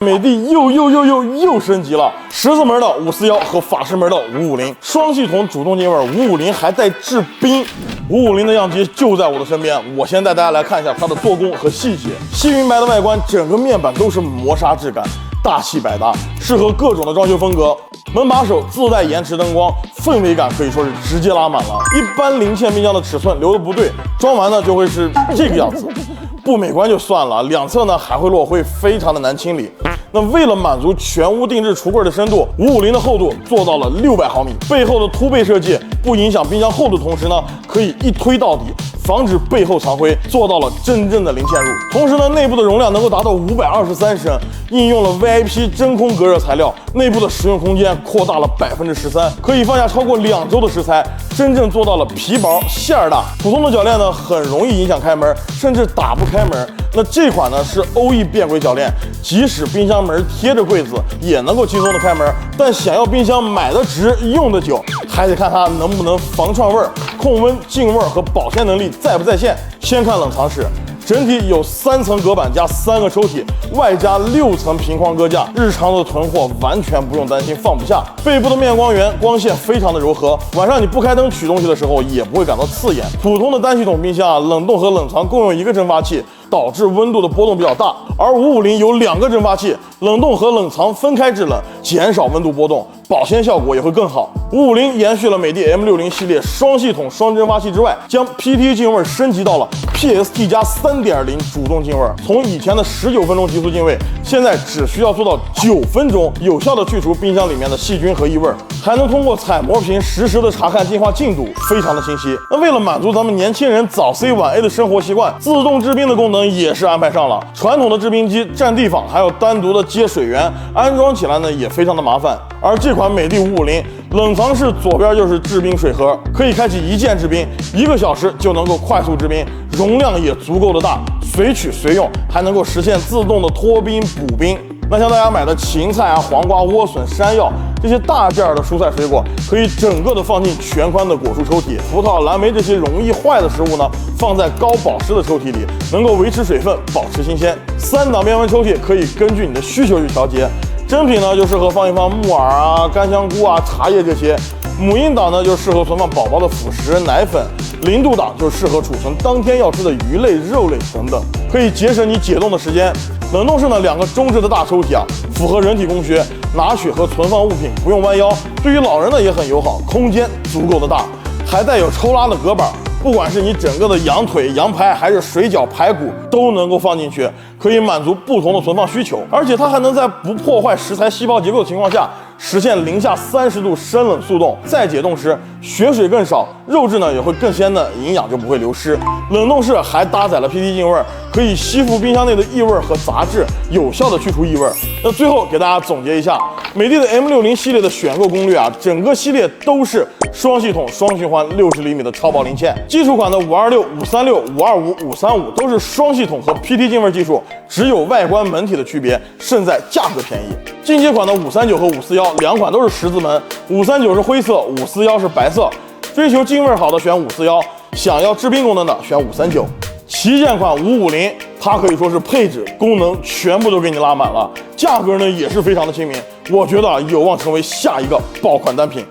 美的又升级了，十字门的541和法式门的550，双系统主动进位，550还带制冰，550的样机就在我的身边，我先带大家来看一下它的做工和细节。细云白的外观，整个面板都是磨砂质感，大气百搭，适合各种的装修风格。门把手自带延迟灯光，氛围感可以说是直接拉满了。一般零件冰箱的尺寸留的不对，装完呢就会是这个样子。不美观就算了，两侧呢还会落灰，非常的难清理。那为了满足全屋定制橱柜的深度，550的厚度做到了600毫米，背后的凸背设计不影响冰箱厚度的同时呢，可以一推到底，防止背后藏灰，做到了真正的零嵌入。同时呢，内部的容量能够达到523升，应用了 VIP 真空隔热材料，内部的使用空间扩大了13%，可以放下超过2周的食材，真正做到了皮薄馅儿大。普通的铰链呢，很容易影响开门，甚至打不开门。那这款呢是欧翼变轨铰链，即使冰箱门贴着柜子也能够轻松的开门。但想要冰箱买得值、用得久，还得看它能不能防串味、控温、净味和保鲜能力在不在线。先看冷藏室。整体有3层隔板加3个抽屉，外加6层平框搁架，日常的囤货完全不用担心放不下。背部的面光源光线非常的柔和，晚上你不开灯取东西的时候也不会感到刺眼。普通的单系统冰箱冷冻和冷藏共用1个蒸发器，导致温度的波动比较大，而550有2个蒸发器，冷冻和冷藏分开制冷，减少温度波动，保鲜效果也会更好。550延续了美的 M60系列双系统双蒸发器之外，将 PT 进味升级到了 PST 加3.0主动进味，从以前的19分钟急速进味，现在只需要做到9分钟，有效的去除冰箱里面的细菌和异味，还能通过彩膜屏实时的查看进化进度，非常的清晰。那为了满足咱们年轻人早 C 晚 A 的生活习惯，自动制冰的功能也是安排上了。传统的制冰机占地方，还有单独的接水源，安装起来呢也非常的麻烦。而这款美的550冷藏室左边就是制冰水盒，可以开启一键制冰，1个小时就能够快速制冰，容量也足够的大，随取随用，还能够实现自动的脱冰补冰。那像大家买的芹菜黄瓜、莴笋、山药这些大件的蔬菜水果，可以整个的放进全宽的果蔬抽屉。葡萄、蓝莓这些容易坏的食物呢，放在高保湿的抽屉里，能够维持水分，保持新鲜。3档变温抽屉可以根据你的需求去调节。真品呢就适合放一放木耳干香菇茶叶这些。母婴档呢就适合存放宝宝的辅食、奶粉。0度档就适合储存当天要吃的鱼类、肉类等等，可以节省你解冻的时间。冷冻室呢2个中置的大抽屉符合人体工学，拿取和存放物品不用弯腰，对于老人呢也很友好，空间足够的大，还带有抽拉的隔板。不管是你整个的羊腿、羊排还是水饺、排骨都能够放进去，可以满足不同的存放需求。而且它还能在不破坏食材细胞结构的情况下，实现零下30度深冷速冻。再解冻时血水更少，肉质呢也会更鲜嫩，营养就不会流失。冷冻室还搭载了 PT 净味，可以吸附冰箱内的异味和杂质，有效的去除异味。那最后给大家总结一下，美的 M60系列的选购攻略整个系列都是双系统双循环60厘米的超薄零件。基础款的526、536、525、535都是双系统和 PT 净味技术，只有外观门体的区别，胜在价格便宜。进阶款的539和541两款都是十字门，539是灰色，541是白色。追求净味好的选541，想要制冰功能的选539。旗舰款550，它可以说是配置、功能全部都给你拉满了，价格呢也是非常的亲民，我觉得有望成为下一个爆款单品。